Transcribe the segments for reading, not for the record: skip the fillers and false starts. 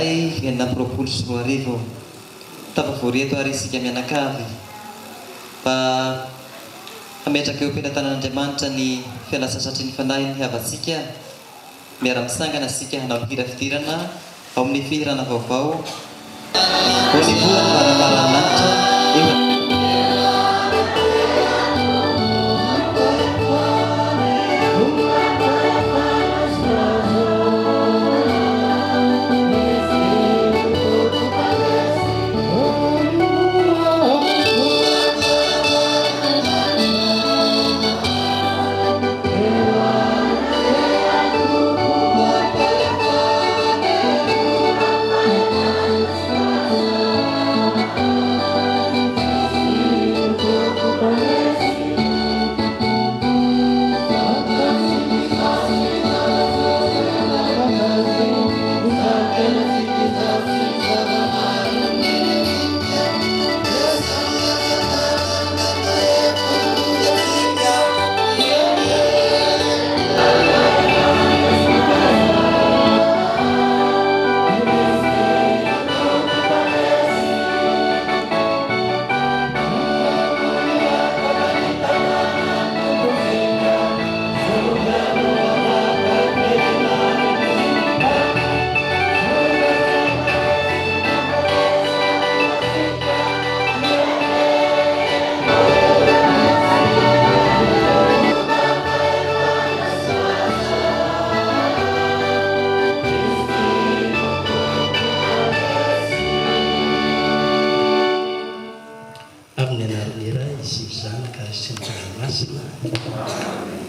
Jolay 2024 tapavory eto ary isika mianakavy mba hametraka eo am-pelatanan'Andriamanitra ny fialasasatry ny fanahy ny havatsika miara-misangana sika hanao hira fidirana ao amin'ny fihirana vaovao ho ny vola maramarana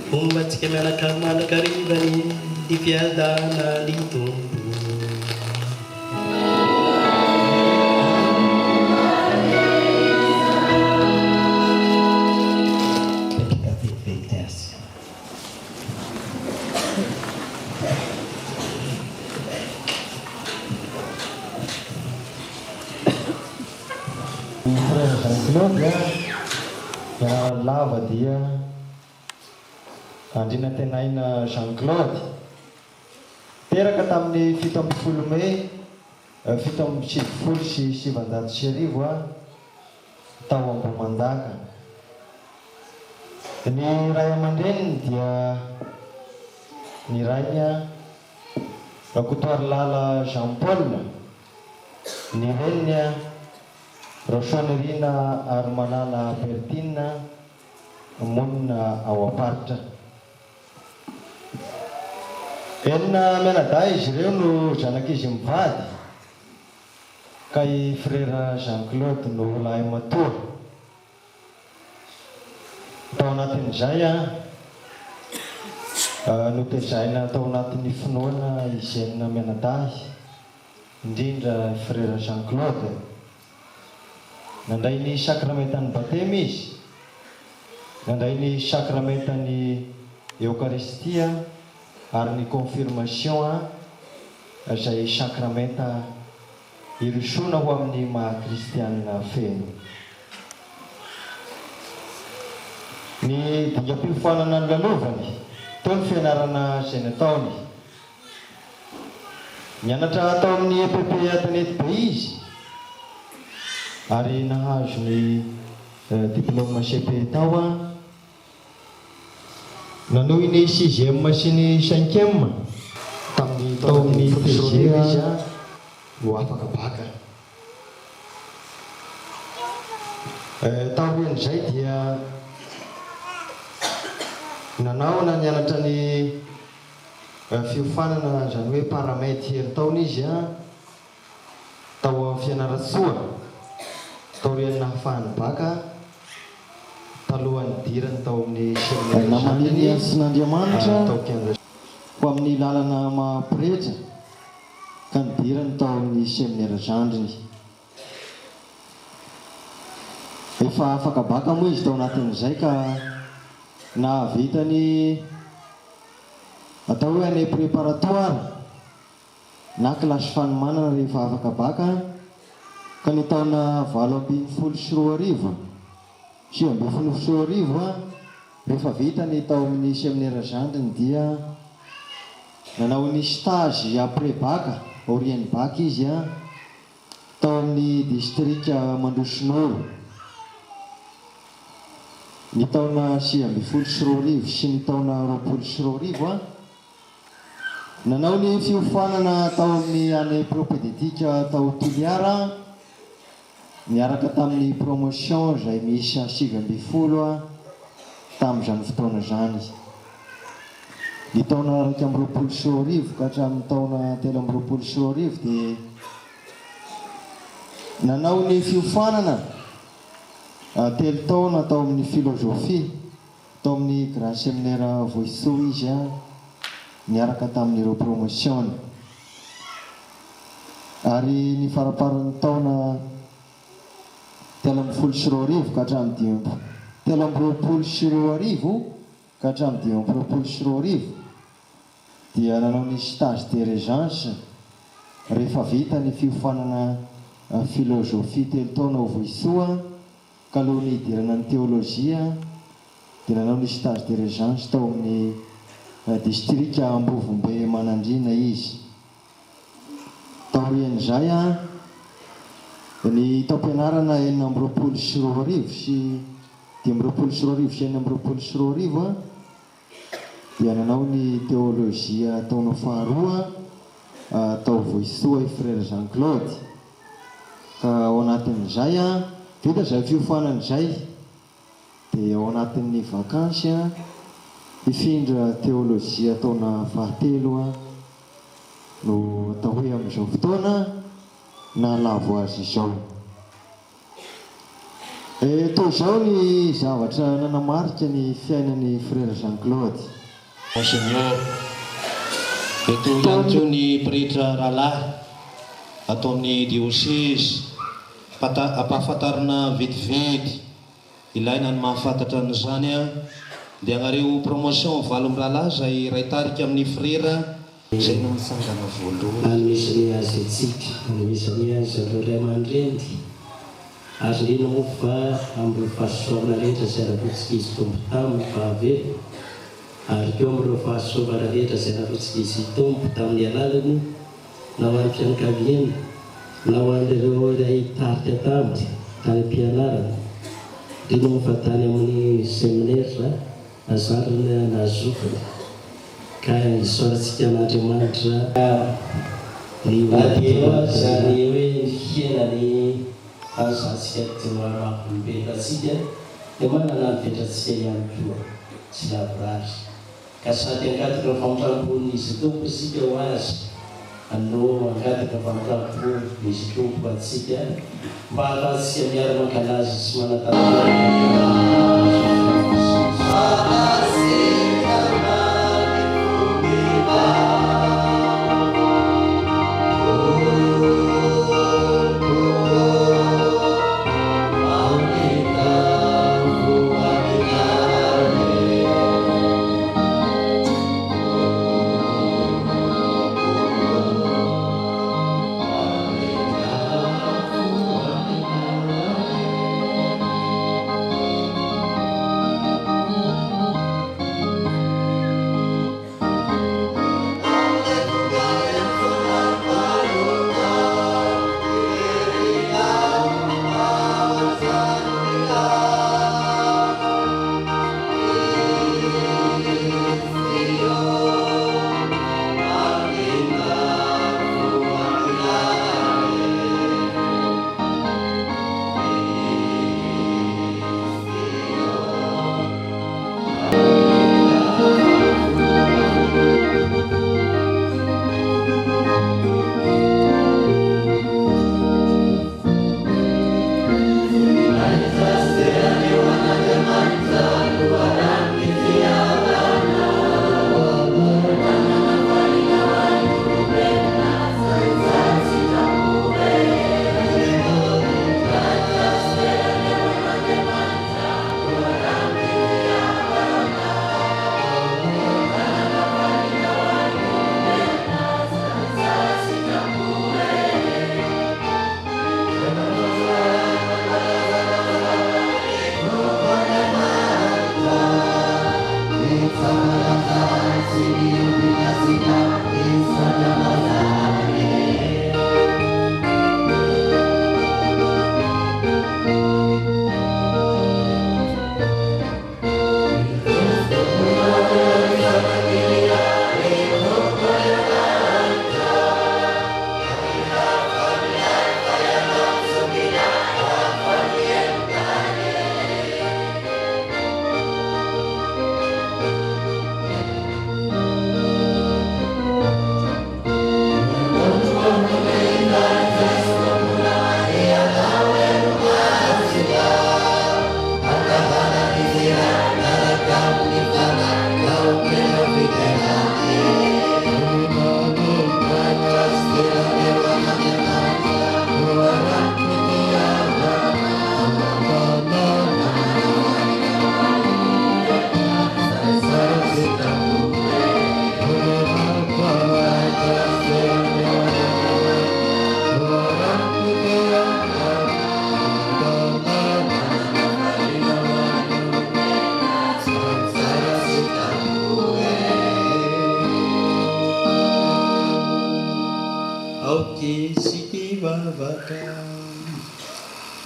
Umbatsika mianakavy karibany di fiadana litombo lava dia Andrina tenaina Jean-Claude teraka tamin'ny 17 May 1770 tao Ambohimandaka. Ny ray aman-dreniny dia ny rainy Rakotoarilala Jean-Paul, ny reniny Rosanerina Armalala Bertine monina ao Aparitra. Enina mianadahy izy ireo no zanak'izy mivady ka i frère Jean-Claude no lahy matoa. Tao anatin'izay no tezaina tao anatin'ny finoana izy enina mianadahy, indrindra frère Jean-Claude. Nandray ny sakramentan'ny batemy izy, nandray ny sakramentan'ny Eucharistia ary ny confirmation izay sakramenta irisona ho amin'ny maha-kristianina feno. Ny dingam-pifoanana ny lalovany tao ny fianarana izay nataony. Nianatra tao amin'ny EPP Tanety be izy ary nahazo ny diplôme CP tao nanohy ny 6e sy ny 5e tamin'ny tao amin'ny TG izy no afaka baka. Tao amin'izay dia nanao na nianatra ny fiofanana izany hoe paramètre taona izy tao amin'ny Fianaratsoa tao rian'ny nahafahany baka talohan'ny dirany tao amin'ny namaniny sy n'Andriamanitra ho amin'ny lalana mahapiretra ka nidirany tao amin'ny seminaire Zandriny. Efa afaka baka moa izy tao anatin'izay ka nahavitany atao hoe année préparatoire na kilasy fanomanana rehefa afaka baka ka ny taona 724 rehefa vita ny tao amin'ny seminaire Zandriny dia nanao ny stage après bac Orien'ny Baka izy a, tao amin'ny distrika Mandrosinoro. Ny taona 2024 sy ny taona 2024 a, nanao ny fiofanana tao amin'ny année propédétique tao Toliara, miaraka tamin'ny promotion izay misy 2020 a tamin'izany fotoana zany. Ny taona 2024 ka hatramin'ny taona 2024 dia nanao ny fiofanana telo taona tao amin'ny filozofia tao amin'ny grand séminaire Voisoa izy a, miaraka tamin'ireo promotion. Ary ny faraparan'ny taona 2024 ka hatramin'ny 2024 ka hatramin'ny 2024 dia nanao ny stage de régence rehefa vita ny fiofanana filozofia telo taona ao Voisoa ka aloha ny hidirana ny teolojia dia nanao ny stage de régence tao amin'ny distrika Ambovombe Manandrina izy. Taorian'izay a, ny taom-pianarana 420 sy 2024 sy 2024 a, dia nanao ny teolojia taona faharoa tao Voisoa i frère Jean-Claude. Ka ao anatin'izay a, vita izay fiofanan'izay dia ao anatin'ny vakansy a, ifindra teolojia taona fahatelo a, no atao hoe amin'izao fotoana na lavo azy izao. Toy izao ny zavatra nanamarika ny fiainan'ny frère Jean-Claude. Monseigneur, eto ihany koa ny pretra rahalahy atao amin'ny diocèse ampahafantarina vetivety ilaina ny mahafantatra an'izany a, dia agnareo promotion valo mirahalahy izay ray tarika amin'ny frera izay no mitsangana voalohany. Anisany azy atsika, anisany azy ireo ray aman-dreny azo indrindra moa fa amin'ny fahasoavana rehetra izay arahantsika izy tombo tamin'ny fahavelo, ary keo amin'ireo fahasoavana rehetra izay arahantsika izy tombo tamin'ny alalany, na ho an'ny fianakaviana, na ho an'ireo iray tarika taminy tany am-pianarana, indrindra moa fa tany amin'ny séminaire azarana nazokana. Ka isaorantsika an'Andriamanitra ny adeo zany hoe ny fiainany azatsika dimaraolombelontsika dia manana ny vetratsika ihany koa tsy lavorary, ka sady angataka famotrampo izy tompo isika ho azy no angataka famotrampo izy tompo atsika mba hahafahantsika miara-mankalaza sy manatantara.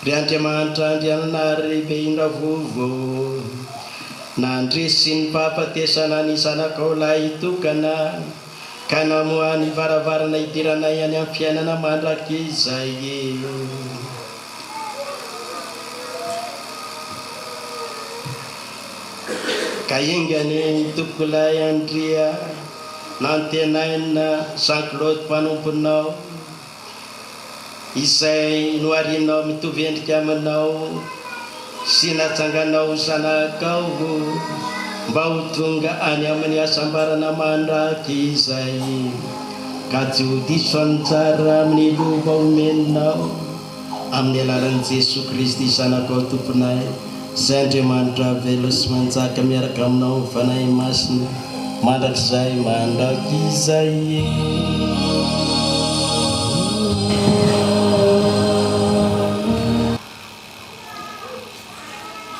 ry Andriamanitra andrianana lehibe indra vovo nandresy ny fahafatesana ny zanakao lahy tokana ka namoa ny varavarana idiranay any amin'ny fiainana mandrakizay. Ka ingany tokolay Andria nantenaina Jean-Claude mpanomponao izay noarinao mitovy endrika aminao sy natsanganao zanakao mba ho tonga any amin'ny asambarana mandrakizay. Ka tsy ho diso amin'ny tsara amin'ny lova omeninao amin'ny alalan'i Jesoa Kristy zanakao tomponay, izay Andriamanitra velo sy manjaka miaraka aminao fanahy masina mandrakizay mandrakizay.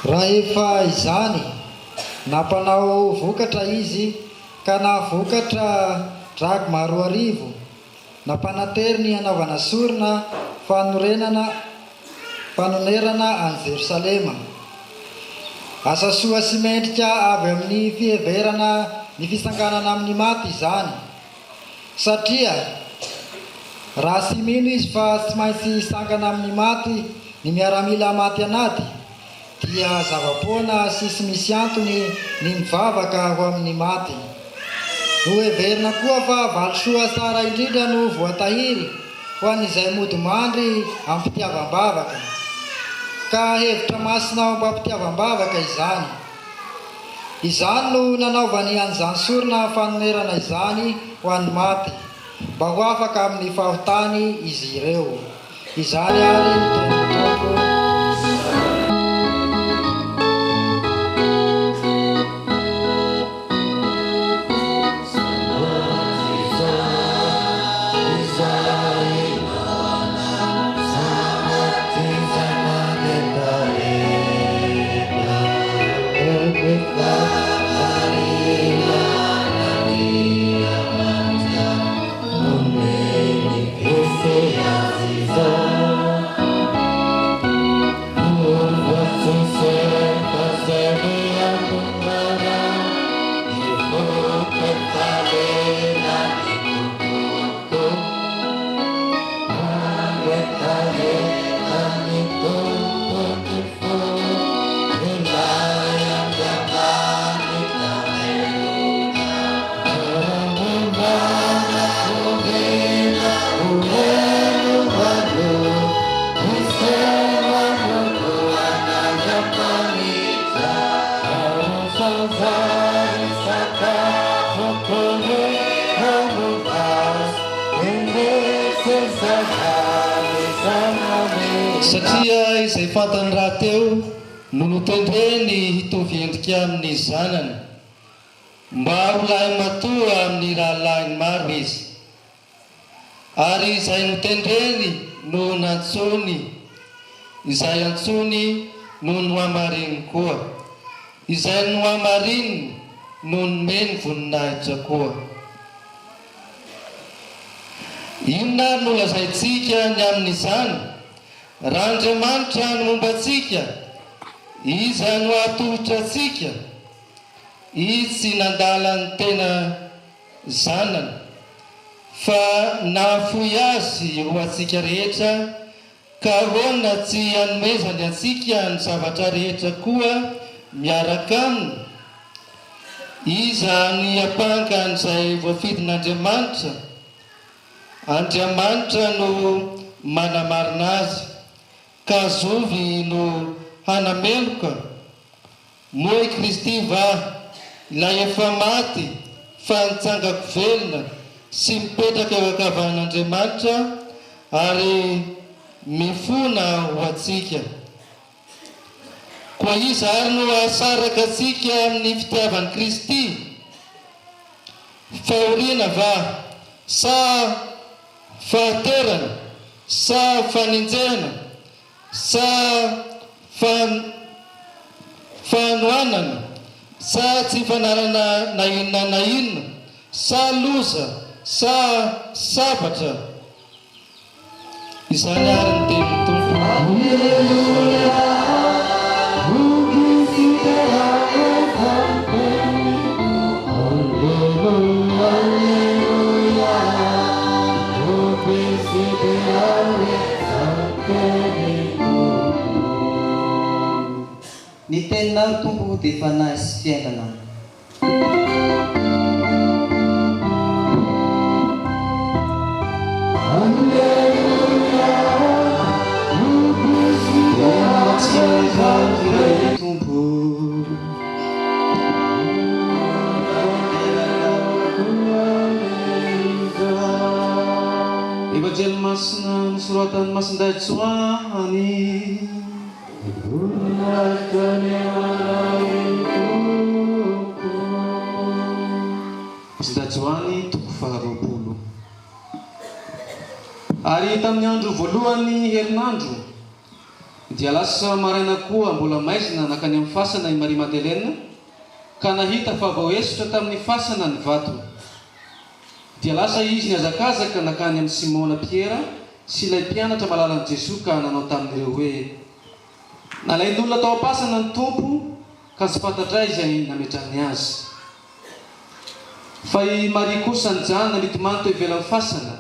Raha efa izany nampanao vokatra izy ka navokatra drago maro arivo, nampanatery ny hanaovana sorona fanonerana any Jerosalema. Asa soa sy mendrika avy amin'ny fiheverana ny fisanganana amin'ny maty izany, satria raha sy mino izy fa tsy maintsy sangana amin'ny maty ny miaramila maty anaty, dia zava-poana sisy misy antony ny mivavaka ho amin'ny maty. Noheverina koa fa valosoa tsara indrindra no voatahiry ho an'izay mody mandry amin'ny fitiavam-bavaka, ka hevitra masina ao mba-pitiavam-bavaka izany. Izany no nanaovany an'izany sorona fanonerana izany ho an'ny maty, mba ho afaka amin'ny fahotany izy ireo. Izany ary ny tenin'ny satria izay fantany raha teo no notendreny hitovy endrika amin'ny zanany, mba ho lahy matoa amin'ny rahalahiny maro izy. Ary izay notendreny no nantsony, izay antsony no noamariny koa, izay noamariny no nomeny voninahitra koa. Inona no lazaintsika ny amin'izany? Raha Andriamanitra no mombantsika, iza no atohitra antsika, izy tsy nandala ny tena zanany, fa nahafoy azy ho antsika rehetra, ka hoana tsy hanomezany antsika ny zavatra rehetra koa miaraka aminy. Iza ny apangan'izay voafidin'Andriamanitra? Andriamanitra no manamarina azy, ka zovy no hanameloka. Moa i Kristy va, ilay efa maty fa nitsangako velona sy mipetraka eo ankavan'Andriamanitra ary mifona ho antsika. Koa izy ary no asaraka antsika amin'ny fitiavan'i Kristy. Fahoriana va, sa fahaterana, sa faninjena, sa fanoanana, sa tsy fanarana na inona na inona, sa loza, sa sabatra. Isany ary ny teny Tompo. Ny teninao Tompo dia fanahy sy fiainana. Evanjely masina nosoratan'ny Masindahy-Tsoahany. Masindahy-Tsoahany toko 20. Ary tamin'ny andro voalohany herinandro dia lasa maraina koa mbola maizina nakany amin'ny fasana i Maria Madeleine ka nahita fa voaesitra tamin'ny fasana ny vato. Dia lasa izy niazakazaka nakany amin'ny Simona Piera sy ilay mpianatra malala an'i Jesoa ka nanao tamin'ireo hoe nalain'olona tao am-pasana ny Tompo ka tsy fantatra izay nametrahany azy. Fa i Maria kosa nijanona mitomany teo ivelan'ny fasana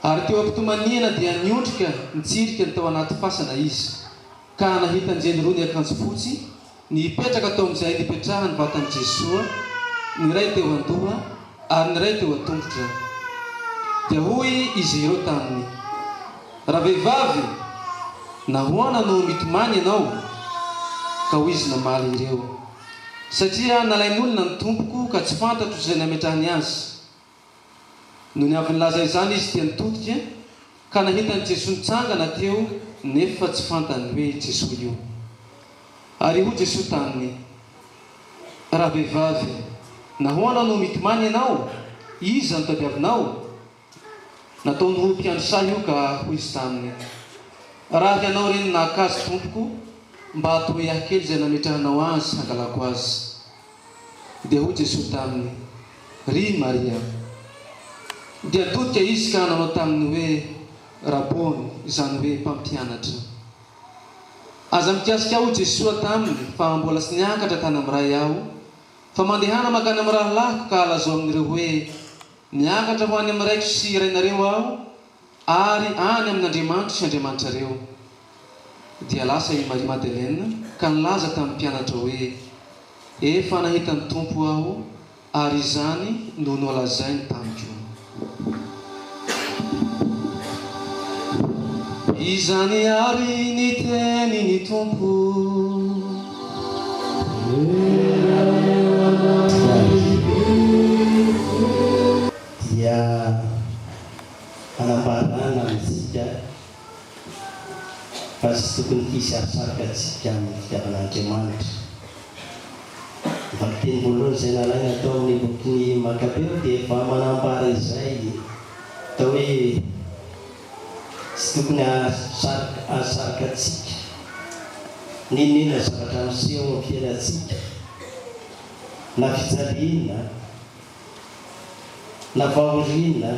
ary teo am-pitomaniana dia niondrika nitsirika ny tao anaty fasana izy ka nahita anjely roa ny akanjo fotsy nipetraka tao amin'izay nipetrahany vatan'i Jesoa, ny ray teo andoha ary ny ray teo an-tongotra. Dia hoy izy ireo taminy, raha vehivavy, nahoana no mitomany ianao? Ka hoy izy namaly ireo, satria nalain'olona ny Tompoko ka tsy fantatro izay nametrahany azy. No ny avy nilaza izany izy dia nitodika ka nahitany Jesoa nitsangana teo nefa tsy fantany hoe Jesoa io. Ary hoy Jesoa taminy, raha vehivavy, nahoana no mitomany ianao? Iza no tadiavinao? Nataony ho mpiandrisahy io ka hoy izy taminy, raha ianao reny nahakazy Tompoko mba hatoy ahy kely izay nametrahanao azy hangalako azy. Dia hoy Jesoa taminy, ry Maria. Dia todika izy ka nanao taminy hoe Rabony, izany hoe mpampianatra. Aza mikasika aho Jesoa taminy fa mbola tsy niakatra tany amin'ny ray aho, fa mandehana makany amin'ny rahalahiko ka alazao amin'ireo hoe niakatra ho any amin'ny raiko sy rainareo aho ary any amin'Andriamanitra sy Andriamanitrareo. Dia lasa i Maria Madeleine ka nilaza tamin'ny mpianatra hoe efa nahita ny Tompo aho ary izany no nolazainy tamiko. Izany ary ny teny ny Tompo, dia anambarana amintsika fa tsy tokony hisarasaraka antsika amin'ny fitiavan'Andriamanitra. Vaky teny voalohany izay nalaina atao amin'ny boky Makabeo dia efa manambara izay atao hoe tsy tokony asaraka antsika ninona zavatra miseho amin'ny fiainantsika, na fijaliana na vahoriana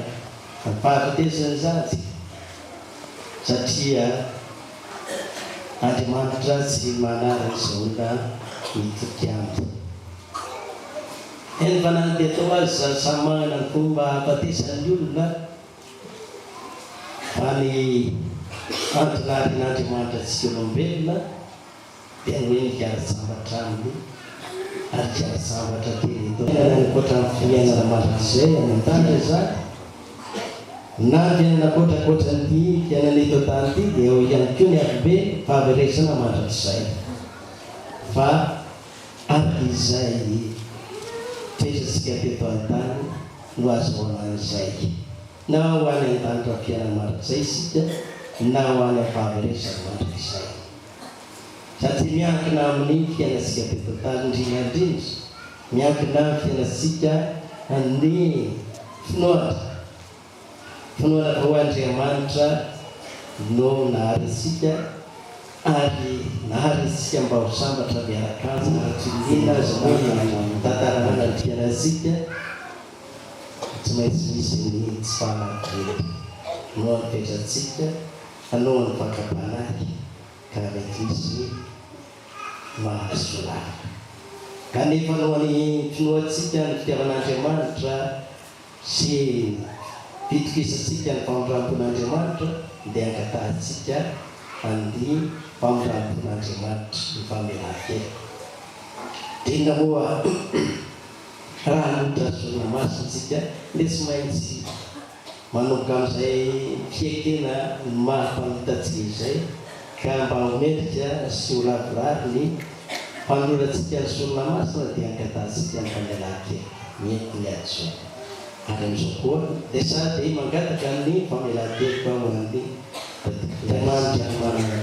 na fahafatesana zany, satria Andriamanitra tsy manara izao olona mitodika aminy. Eny fanany dia atao azy samy manana ny fomba hahafatesany olona fa ny antonarin'Andriamanitra tsy olombelona dia ny hoe nikiara-sambatra aminy ary kiara-sambatra teny eto nikoatra amin'ny fiainana mandrakizay amin'ny tany zany na fiainana kotrakoatra ny fiainana eto tany ity dia eo ihany koa ny avibe fahaveresana mandrakizay fa araka izay toetratsika teto an-tany no azahoana izay na ho any an-tany raha fiainana mandrakizay isika na ho any amin'ny fahaveresana mandrakizay, satria miankina amin'ny fiainantsika teto an-tany indrindrandrindra, miankina fiainantsika ny finoana ho Andriamanitra no nahary isika ary nahary isika mba ho sambatra miaraka azy ary inona azy hoe tantarana ny fiainantsika tsy maintsy misy ny tsy fahalahy. no ampetratsika alohan'ny fakapanahy ka Eklisy mahasolana. Kanefa alohan'ny finoatsika ny fitiavan'Andriamanitra sy fitokisantsika ny famorampon'Andriamanitra dia angatahantsika andihy famorampon'Andriamanitra ny famelan-keloka. Tena moa raha notrasorana masontsika dia tsy maintsy manomboka amin'izay fiekena mahampamitatsika izay ka mba homendrika sy ho lavorary ny mpanoratsika ny sorona masina dia angatahantsika ny famelan-keloka mety ny atsona. Ary amin'izao koa dia sady mangataka ny famelan-keloka ho an'ny Andriamanitra manana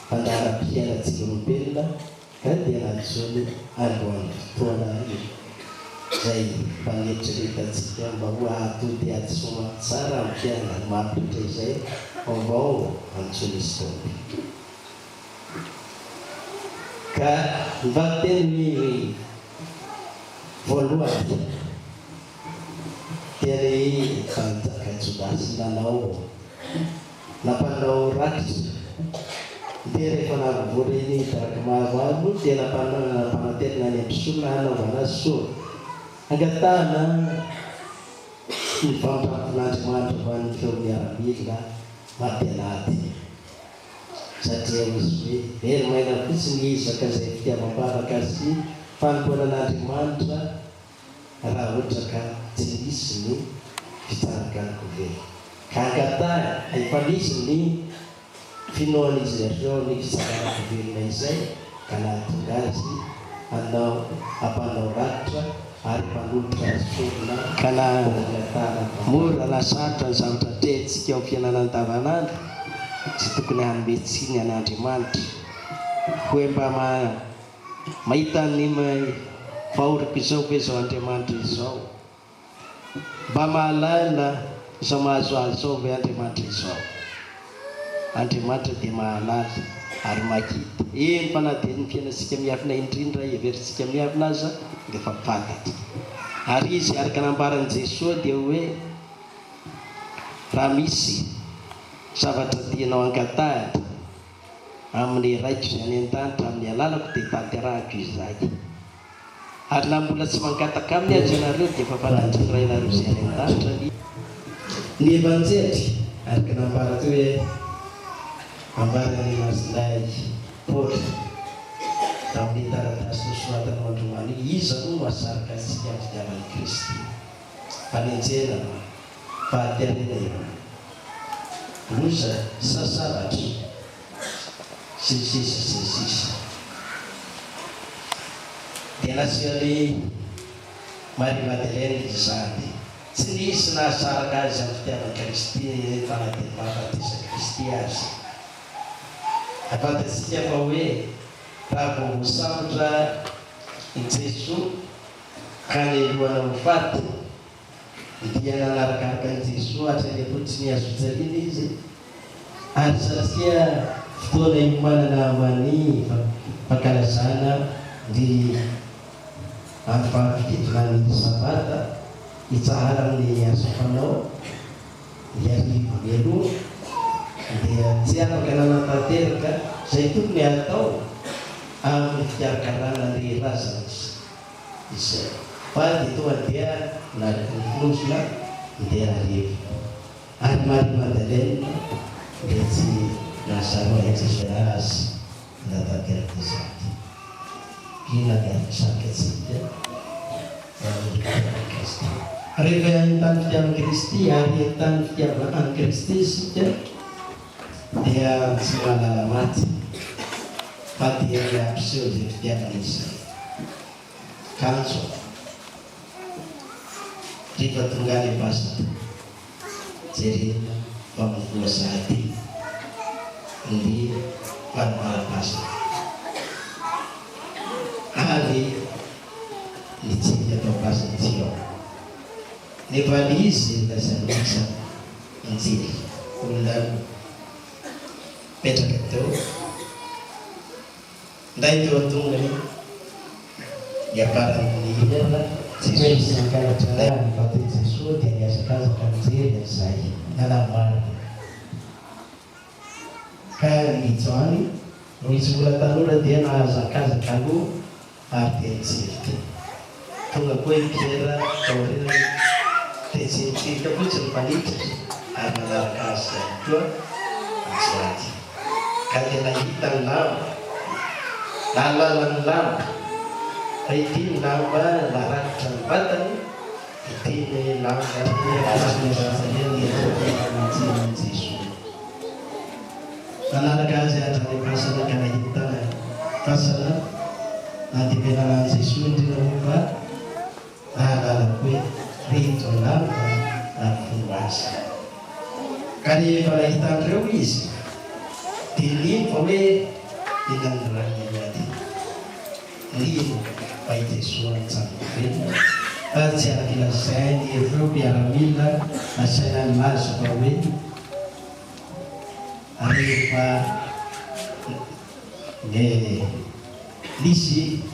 fandaharam-piainantsika olombelona ka dia anatsony alohan'ny fotoana izay fanetreretantsika mba ho ahatody atsoma tsara amin'ny fiainana mampitra izay vaovao antsony izy tompo. Ka nyvaten'ny voalohany dia ny fanjaka Jodasy nanao nampanao rakitra dia rehefa navovoreny daraka maromaro dia nampanatelina any ampisolona hanaovana azy soa angatahana ny famotrampon'Andriamanitra ho an'ny feo miaramila mampianaty satria izy hoe very maina fotsiny izaka izay fitiavam-bavaka sy fanompoanan'Andriamanitra raha ohatra ka tsy misy ny fitsarakako very. Ka angataha efa misy ny finoan'izy ireo ny fitsakarako verina izay ka nahatonga azy hanao hampanao rakitra ary mpanolotra sorona ka nahatana mora na sarotra ny zavatra trentsika ao fiainana andavanandro tsy tokony hanometsiny an'Andriamanitra hoe mba mahita ny vaoriko izao hoe izao Andriamanitra izao mba mahalala izao mahazoazo izao hoe Andriamanitra izao. Andriamanitra dia mahalala ary makita eny fanadeny ny fiainantsika miafina indrindra everitsika miafina aza dia efa fantatra. Ary izy araka nambaran'i Jesosy dia hoe raha misy zavatra tianao angatahatra amin'ny raiko izay any an-danitra amin'ny alalako dia tanterahako izay. Ary na mbola tsy mangataka aminy azy ianareo dia efa fananjy ray nareo izay any an-danitra ny evanjely araka nambara teo hoe ambarany Masinday Paoly tamin'ny taratasy nosoratany Andromany iza no mahasaraka antsika amin'ny fitiavan'i Kristy fanenjena fahaterena loza sasaratra sisisisisisa dia nasiany Maria Madeleine izany tsy nisy nahasaraka azy amin'ny fitiavan'i Kristy fanatenavabatisa Kristy azy. Afantatsika fa hoe raha vao voasambotra i Jesosy ka ny lohana ho faty dia nanarakaraka an'i Jesosy hatrany fotsiny azo fijaliana izy ary satria fotoana iomanana amin'ny fankalazana ny fahafikitrana ny sabata hitsahara amin'ny azo fanao ny arivo mialoha dia tsy afaka nanantanteraka izay tokony atao amin'ny fikarakarana ny razana izay fa dia tonga dia nariky ny finosona dia arivo. Ary Maria Madeleine dia tsy nazaro Jesosy azy natanteraka izany. Ina dia misakatsika Kristy. Rehefa entany fitiavan'i Kristy ary entany fitiavan'i Kristy isika dia tsy mahalala maty fa dia miampiseho izay fitiavana izay. Kanjo rehefa tonga any Pasika jerena famovoazady ny fanamara-pasika ary nitsika atao pasika Zion nefa izy lazanisa injily olona petraka teo ndray teo atongany iaparan'ny Jesusi angalatra mivady Jesosy dia niazakazaka mijery izay nanamary. Ka ny Joany misy mbola tanora dia nahazakazaka aloha ary dia nijery. Tonga koa i Pierre taorina dia jery fotsiny manitra ary nanaraka azy ihany koa Joany. Ka dia nahita ny lamba, nalala ny lamba. Fa ity ny lamba narakitra ny vatany, ity ny lamba ny Jesosy. Nanaraka azy hatrany pasana ka nahita pasana nandevenana ny Jesosy indrindra momba nahalala hoe reto ny lamba nafono azy. Ka rehefa nahita an'ireo izy dia lino fa hoe inany ranon'ady lino fa i Jesosy mitsangovelona fa tsy arakilazainy ireo mpiara-mila nasaina ny mazy fa hoe rehefa nisy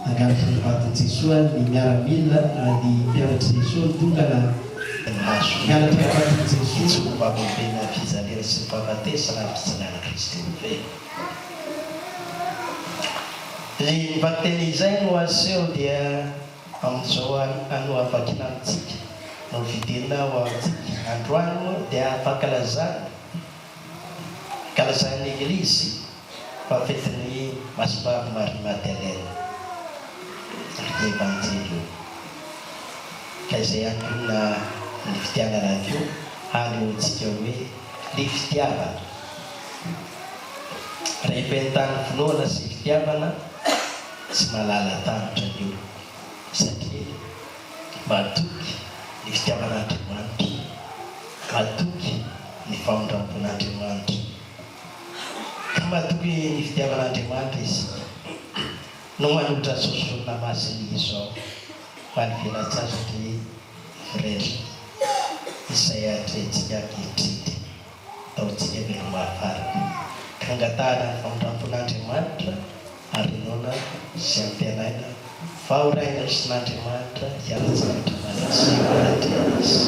angalo fonivatin'i Jesosy ny miara-mila ny mpianatry Jesosy tongana mianatra fonivatin'i Jesosy momba mombena fizalera sy ny fahafatesana ny fitsinana Kristy ve. Ny vateny izay no aseho dia amin'izao anoavakina amintsika no videna ho amintsika. Androany dia afakalazana kalazan'ny Eglizy fa fetiny Masipavy Marie Madeleine ny evanjely. Ka izay antonona ny fitiavana avy eo anontsika hoe ny fitiavana. Rehefa entany finoana sy fitiavana tsy malala tanotra io satria matoky ny fitiavan'Andriamanitra, matoky ny famondram-pon'Andriamanitra. Ka matoky ny fitiavan'Andriamanitra izy no manotra sosona masiny izao ho any velan-tsasatry frera izay atrentsika ankehitriny taontsika velomahafara. Ka angatahana ny famondram-pon'Andriamanitra ary nona sy ampianaina fahoraina sy n'Andriamanitra hiara-tsaratra manasy manatrea izy.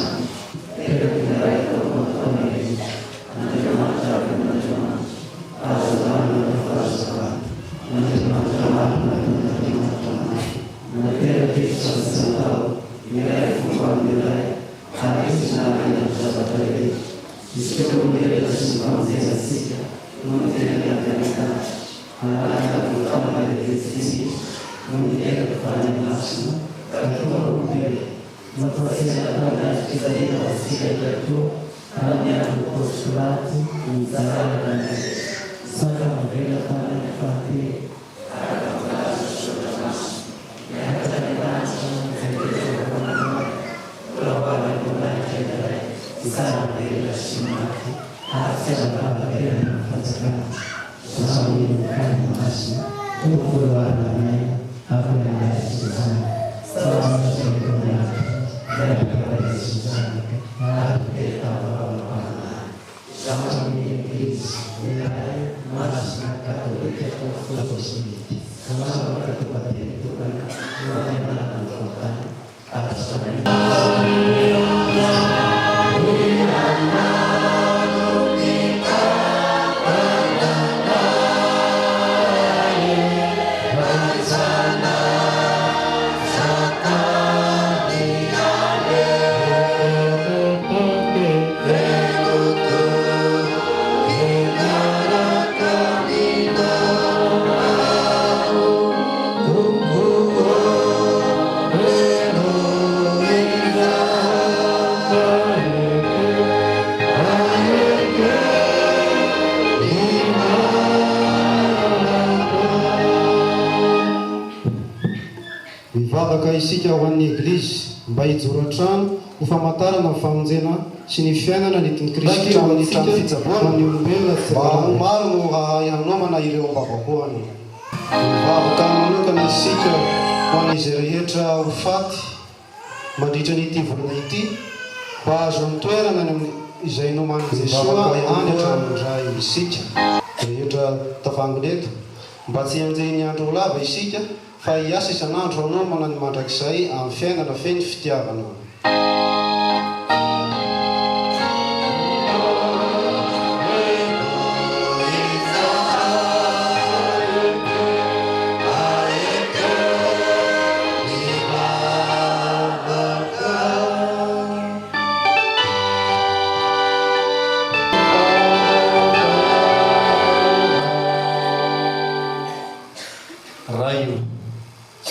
Isika ho an'ny Eglizy mba hijoro an-trano ho famantarana ny famonjena sy ny fiainana nentin'i Kristy ho an'ny trano fitsaboana ny olombelona mba maro no hanomana ireo ambavakoany. Mivavaka manokana isika ho an'izy rehetra ho faty mandritra n'ity volana ity mba azo amin'ny toerana izay noman'i Jesosy any atramindray isika rehetra tavango leto mba tsy hanjeny andro lava isika fa hiasa isan'andro anao manano mandrakizay amin'ny fiainana feny fitiavanao.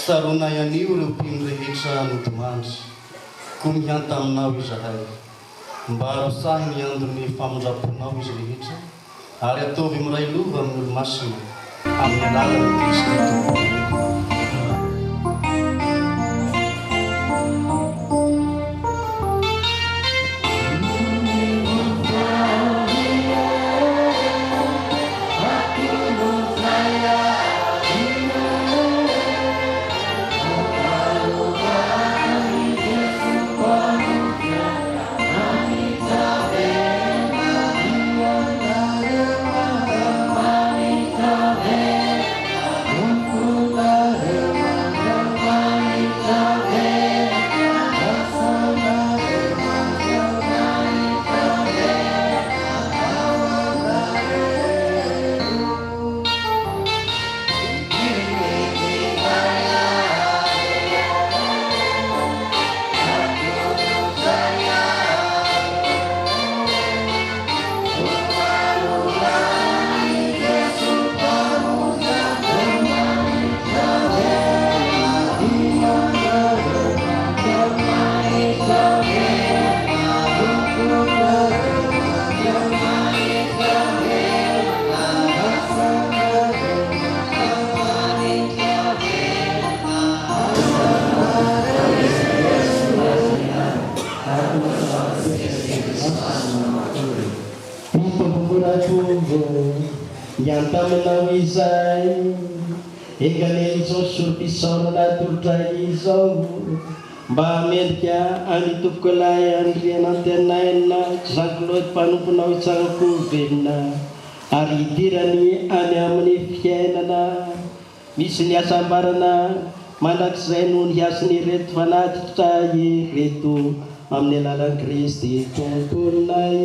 Sarona ian'io ireo mpino rehetra nodimandry koa miany taminao izahay mba arosahy ny andony famondraponao izy rehetra ary ataovy miray lova amin'ny olo-masina amin'ny alalany Kristy tompoko. Yang taminao izay egaleny izao soropisaorana tolotra izao mba hamendrika any tompoko lahy andrianantenaina Jean-Claude mpanomponao itsarako velona ary hidirany any amin'ny fiainana misy ny asambarana mandrakizay noho ny asiny reto fanatitra reto amin'ny alalan'i Kristy tomponay.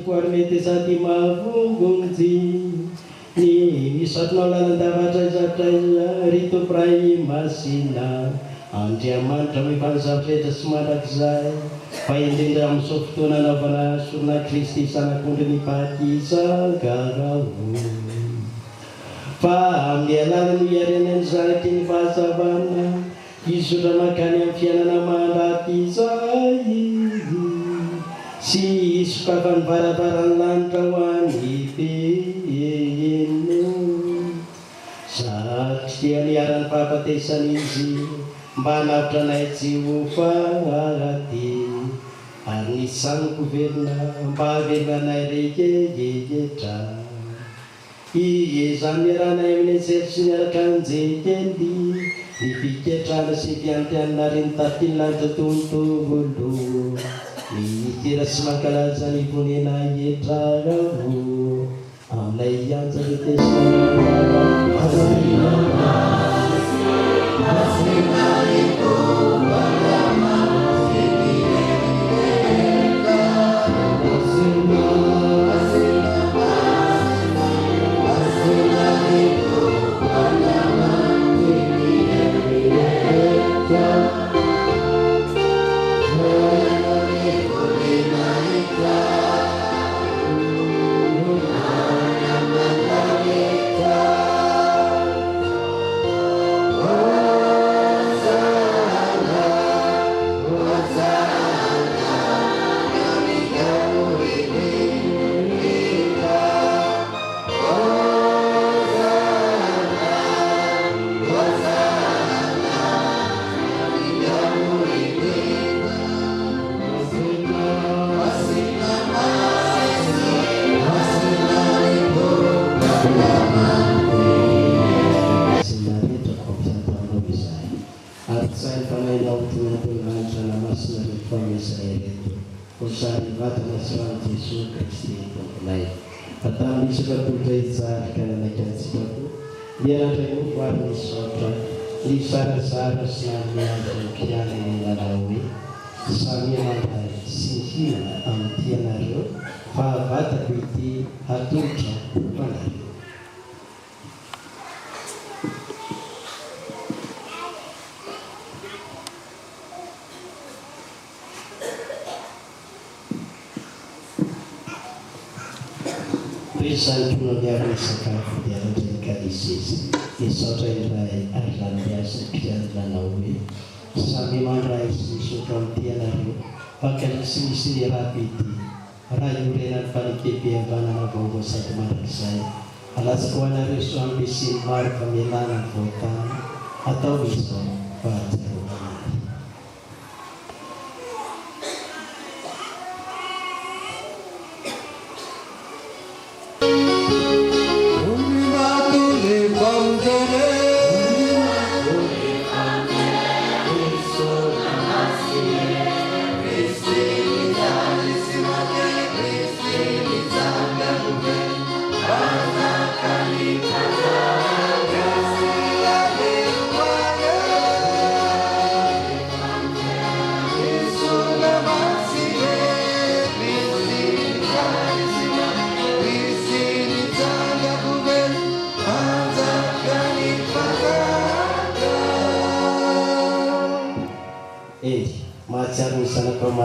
Kuarmete sati mavungunzi ni misatno lalandavatra izatra rito prai masina andria manitra mifanzavatra sy mandrakizay fa indrindra amin'ny zao fotoana anaovana sorona Kristy sanak'ondry ny mpatisangaraho fa amin'ny alalany iarenany zanaky ny fahazavana izotra makany amin'ny fiainana mandrakizay si sukafan barabaran lantra wani peno saat liaran papatesan izi banapra naitsi ufagati anisan kuverna baverna naireke jejetra iye zamirana emne sersinyara kanje kendi dipiketra nasipiantian narin tapilan tetuntu bulu Mikira semangkala zani punena yetragamu amlai yang jadi Jesús Kristy tomponay. Patang disebut sa karena janjiku. Dia nanti buat misotra di sara-sara selama kian ini lalaui. Sami mantai sihina amtianaru fa vata biti hatuja panaru. Risan punya risakan dia menjadi disis. Isorai rai arlan biasa kian lalaui. Sami mantai sisukam tianaru. Pakai sisi rapiti. Rayu renan paliki piabana bobo satu marak saya. Alas kuana resu ambisi mar pemilana votan atau bisa baca.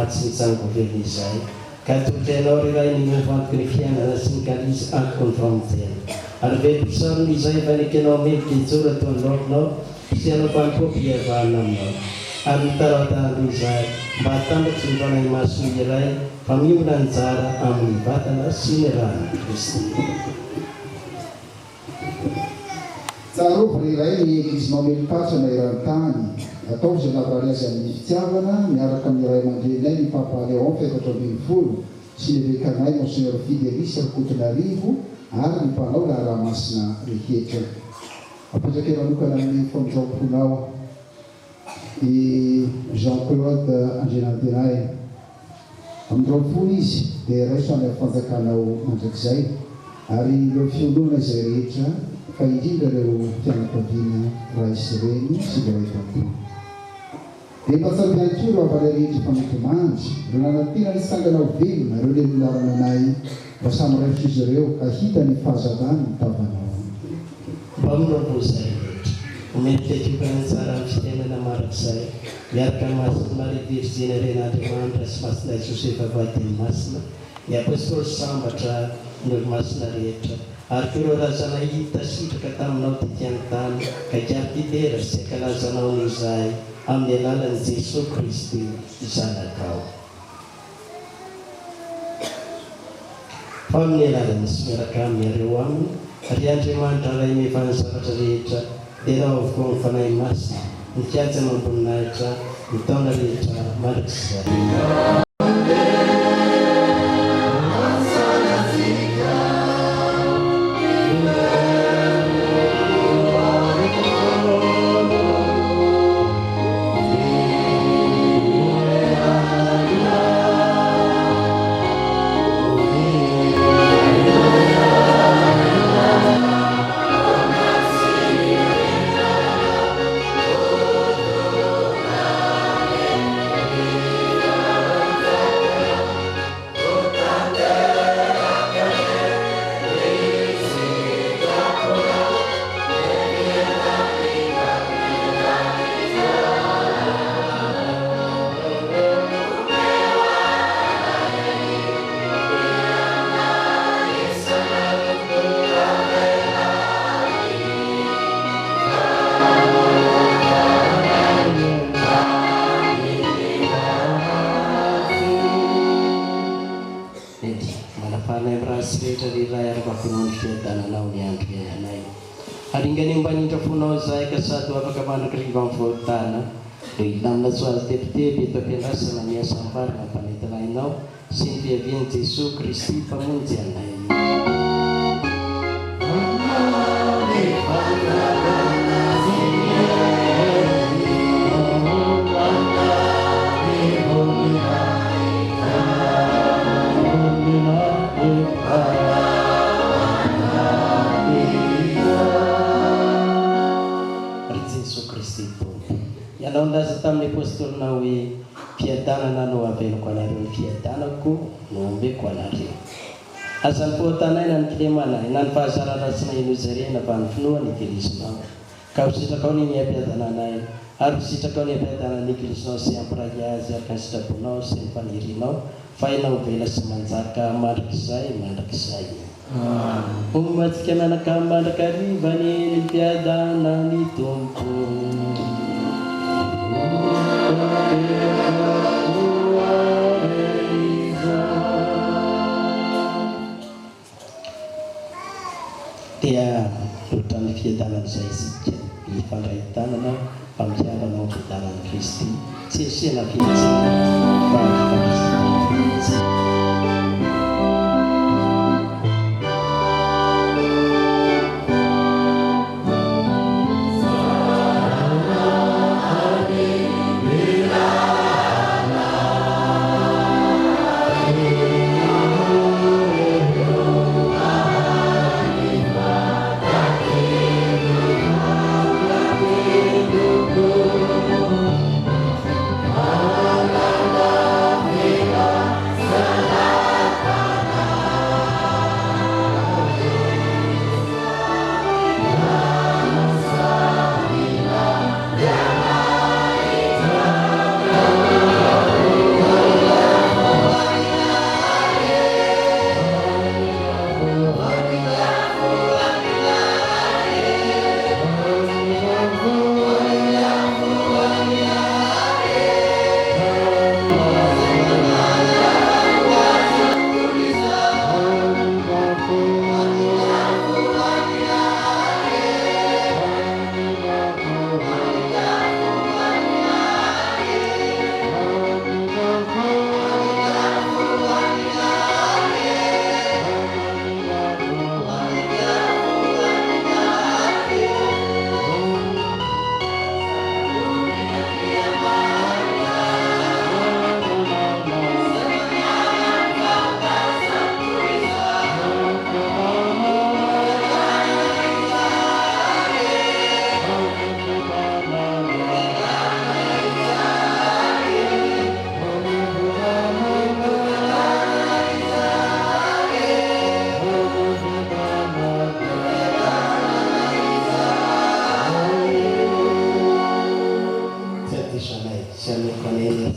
Sang governo sai canto tenore rai ni fatto che chiama la sincalis a confrontiere arve bisogno sai bene che non mi chiusura tu no siano quanto pievano no antara tandu sai batang cinta masuk rai pamiuran cara amni batang sineran Kristi Tsaro rai ni kismobil pacha na irantani atao zay navrariazy amin'ny fitiavana miaraka amin'ny ray aman-drenay ny pampaleon efatra ambin'ny folo sy lebekanay monseigneur Fidelis Kotonarivo ary ny mpanao Laharamasina rehetra. Apetraka manokana amin'ny famonjam-ponao i Jean-Claude Andrianantenay amin'ny roapolo izy dia raiso any fanjakanao mandrakizay ary ireo fiondoana izay rehetra fa indrindra ireo fianakaviana ray sy reny sy ray tampo. Dia mahatsara ihany koa ireo avaly rehetra fametimandry, ireo nanantena ny sanganao velona, ireo lehilarana anay mba samy raifitra izy ireo ka hita ny fahazarany ny tavanao. Pamrobozay umetetukana tsara amin'ny fitenana marak'izay miaraka masina Marie Virgine Ren'Andriamanitra sy masina Josefa vadiny masina ny apôstôly sambatra ny masina rehetra ary koa ireo razana hita sitraka taminao tety an-tany ka kiartitera sy ankalazanao izay amin'ny alalan'i Jesosy Kristy zanakao. Fa amin'ny alalany sy miaraka aminareo aminy ry Andriamanitra ray mevany zavatra rehetra dia raha avokoa amin'ny fanahy masina nikajy mamboninahitra ny taona rehetra marak'izay. Satu apakah mana keribang voltana di dalam suara tep-tep itu penrasa namanya sampar apa nih terlainau Cynthia Vien Jesús Kristy pamunjian lain. Jesu Kristy Tompo. Ianao nilaza tamin'ny apôstôlina hoe fiadanana no aveloko anareo, ny fiadanako no ombeko anareo. Azany poatanaina ny kilemana na ny fahazarana sy na inozarena fa ny finoa ny eklezinao. Ka ho sitrakao ny ampiadananay ary ho sitrakao ny ampiadanan'ny eklezinao sy ampiray azy araka ny sitrabonao sy ny fanirinao fa ianao vela sy manjaka mandrakizay. Omatsika mianaka mandrakarivany ny mpiadanany Tompo. Dia ohatran'ny fiadanan'izay isika ifandray tanana mpampiarana ao fiadanan'i Kristy tsy esena fiatsena fa fifandraisana fiatsena.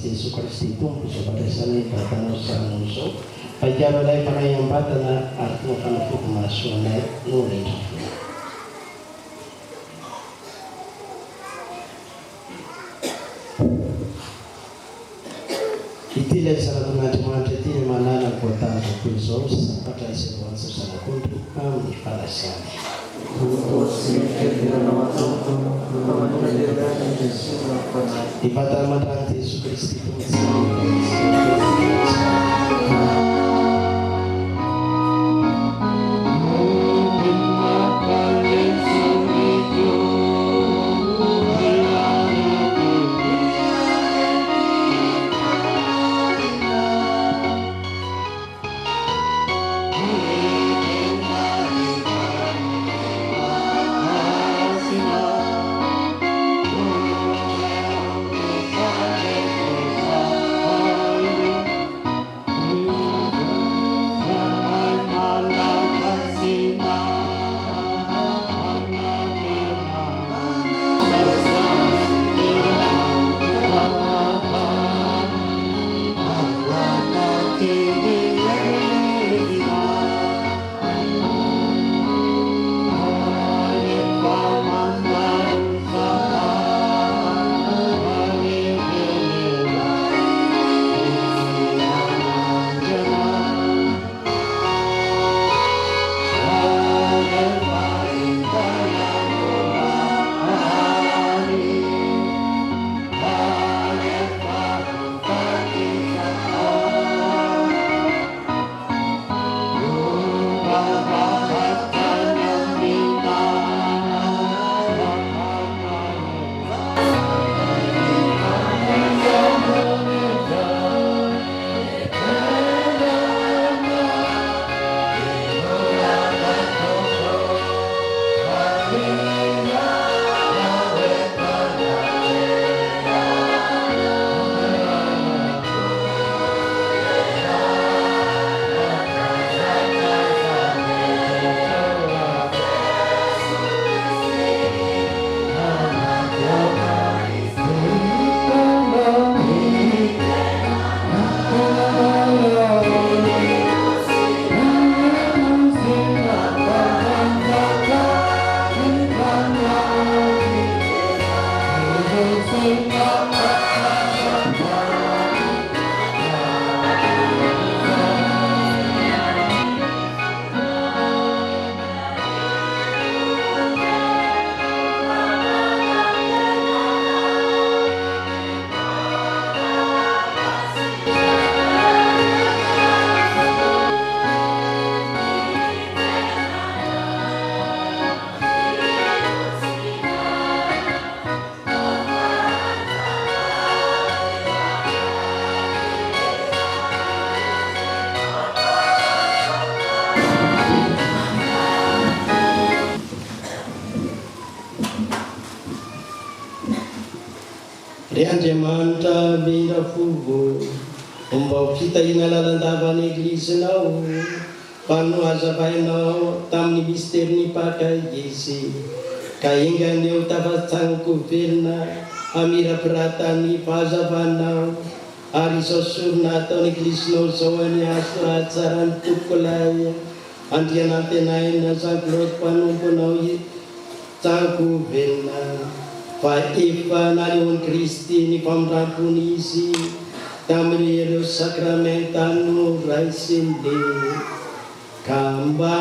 Jesu Kristy Tompo sebagai batana sanuso pajama lai para yang batana artu kana fuku masone nuri itile sana tunajumante tine manana kota kuizos mpaka isiwanzo sana kundu ni falasani ibadah mata Yesus Kristus. Andriamanitra mendra fovo mba ho fitahina lalandavany eglisinao fa no azavainao tamin'ny misteriny pakaisy ka ingany eo tafatsaniko velona amirapiratany fahazavanao ary izao sorona ataony eglisinao zao any aso atsarany tokolay andrianantenaina Jean-Claude Mpanomponao tsako velona fa efa naleon'ny Kristy ny famindram-pony izy tamin'ireo sakramentano raisinde ka mba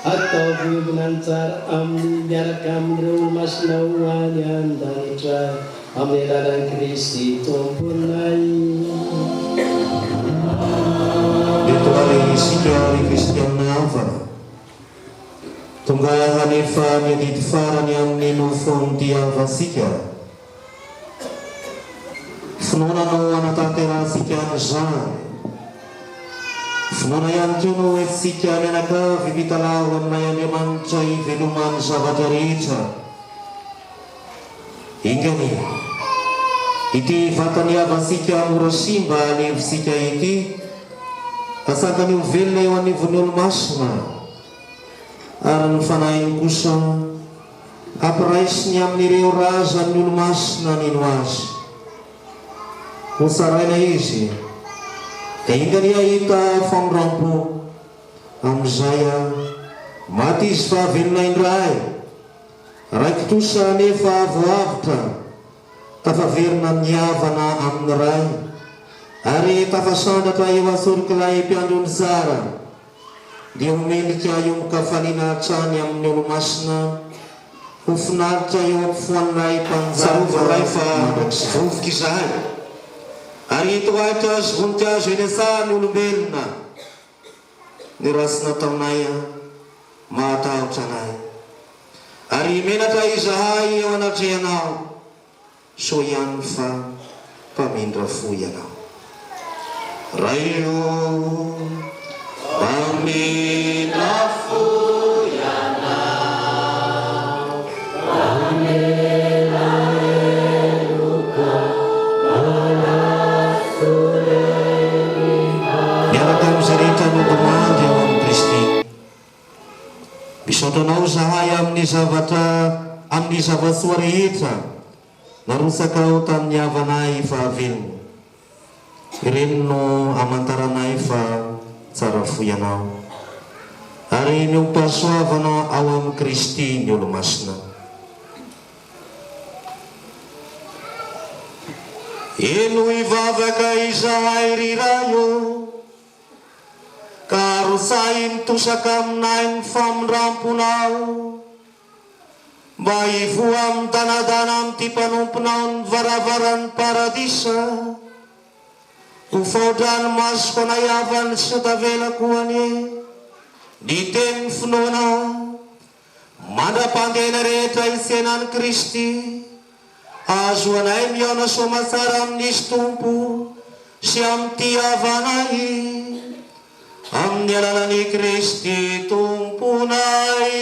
ataovy ombinantsara amin'ny miaraka amin'ireo masinao any an-danitra amin'ny alalan'i Kristy tomponay. Dito ari isika ari Kristiana avana tonga hanefa miadity farany amin'ny nofony diavasika finoana no anatanterasika an'izany finoana ihany koa no etsika mianakavy mitalao aminay Andriamanitra ivelomany zavatra rehetra ingany ity vatany avasika mora simba alevisika ity asakany ho velona eo anivon'ny olo-masina ary ny fanahiny kosa ampiraisiny amin'ireo razan'ny olo-masina nino azy ho saraina izy ka ingany ahita famindrampo amin'izay maty izy fa velona indray raiky tosa nefa voavitra tafaverina niavana amin'ny ray ary tafasandatra eo asorikilay mpiandrony tsara dia homendrika eo mikafalina hatrany amin'ny olo-masina ho finaritra eo ampifoan'ilay mpanjarovaray fa vovoka izahay ary toahitra azy voninkazo eny asahany olombelona ny rasina taonay mahatahotra anay ary menatra izahay eo anatrehanao so ihany fa mpamindra fo ianao raio pamindra fo ianao miaraka amin'izay rehetra nodomandry eo amin'ny Kristy misaotranao zahay amin'ny zavatsoa rehetra narosakao tamin'ny havanay fahavelona ireny no amantaranay fa tsara fo ianao ary ny mpahasoavana ao amin'ny Kristy ny olo-masina eno ivavaka izahay rirayo ka rosay mitosaka aminay ny famindramponao mba hivoa amin'ny danadana amin'ity mpanomponao ny varavaran'ny paradisa ho faodrany masoko anay avany sy tavelako anie ny tenin'ny finoana mandra-pandehana rehetra isenan'i Kristy azo anay miaona soamatsara amin'izy tompo sy amin'ity havanay amin'ny alalan'i Kristy tomponay.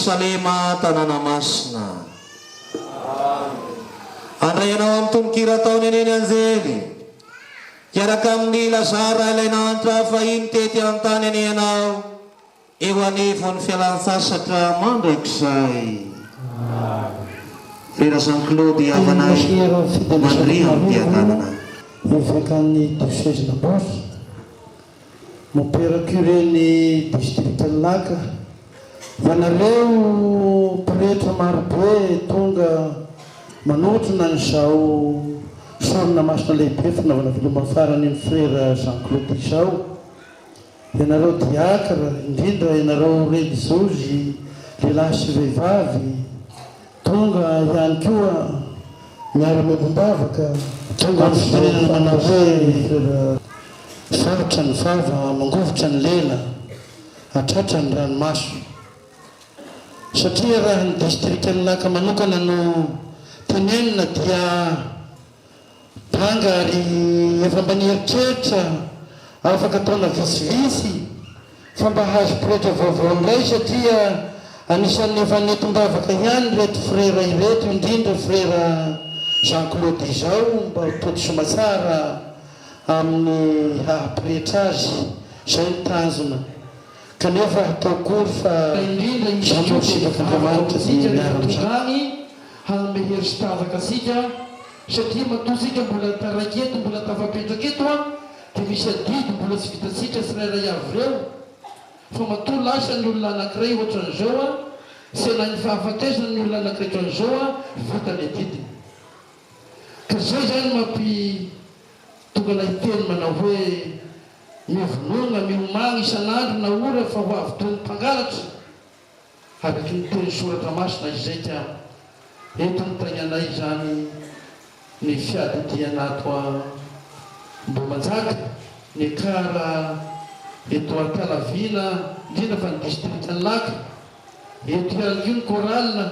Salema tanàna masina. Andray ianao amin'ny tononkira ataony eny anjely iaraka amin'ny lazara ilainantra fahiny tety an-tany eny ianao eo anivon'ny fialan-tsasatra mandrakizay. Frera Jean-Claude Avanay mandria amin'ny mpiadanana. Evakan'ny diocèse Nambosa, mon père curé ny district Laka, vanareo pretra marobe tonga manotrona n'izao sorona masina lehibe fanaovana veloma farany ny frère Jean-Claude izao. Ianareo diakra, indrindra ianareo religiosy, lehilahy sy vehivavy, tonga ihany koa miara-miambondavaka tonga amin'ny firenena manao hoe sarotra ny vava mangovotra ny lela atratra ny ranomaso. Satria raha ny district Laka manokana no tenenina dia tanga ary efa mba nieritreritra afaka ataona visivisy fa mba hazo pretra vaovao indray satria anisan'ny efa nentom-bavaka ihany reto frera ireto indrindra frera Jean-Claude izao mba tody somatsara amin'ny hahapretra azy izay ny tanjona kanefa ataokory fa indrindra isyvakandriamanitra dia miara-any hanome hery sy tavaka asika satria matosika mbola taraiky eto mbola tafapetraka eto dia misy adidy mbola tsy vitasika tsirairay avy reo fa matoa lasa ny olona anankiray ohatran'izao sy anany fahafatesana ny olona anankiray ohatran'izao vita ny adidiny. Ka zay zany tonga lahiteny manao hoe mivonona miomagna isan'andro na ora fa ho avy toy ny mpangalatra araky ny teny soratra masina izay ka eto ny tagnanay zany ny fiadidianato Mbomanjaka ny kara eto Antalavina indrindra fa ny district Laka eto ihany koa ny koralina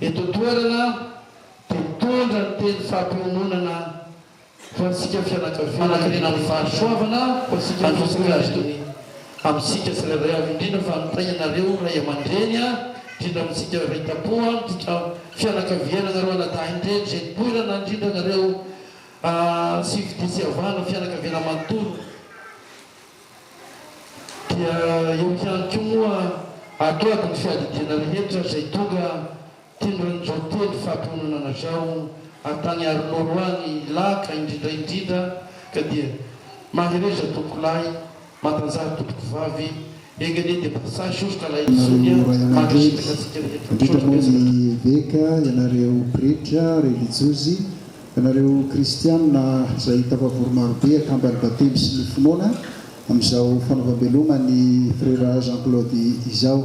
eto toerana dia mitondra ny teny fampiononana ho antsika fianakaviana amin'ny fahasoavana ho antsika androsakazony amintsika tsirairay avy indrindra fa mitay anareo ray aman-dreny indrindra amintsika raitapoa tika fianakaviana nareo anadahin-dreny zay toerana indrindra nareo sy fidisiavana fianakaviana manontolo dia eo ihany koa moa atoady ny fiadidiana rehetra zay tonga tendran'izao teny fampiononana zao atany aronoro any Laka indrindra ka dia mahereza tonkolahy matanjara tompoko vavy engany dia passage jusqu'à la indrindramony veka ianareo pretra religiosy ianareo kristianina zay tafavory marobe akambany batemy sy ny finoana amin'izao fanaovam-beloma ny frère Jean-Claude izao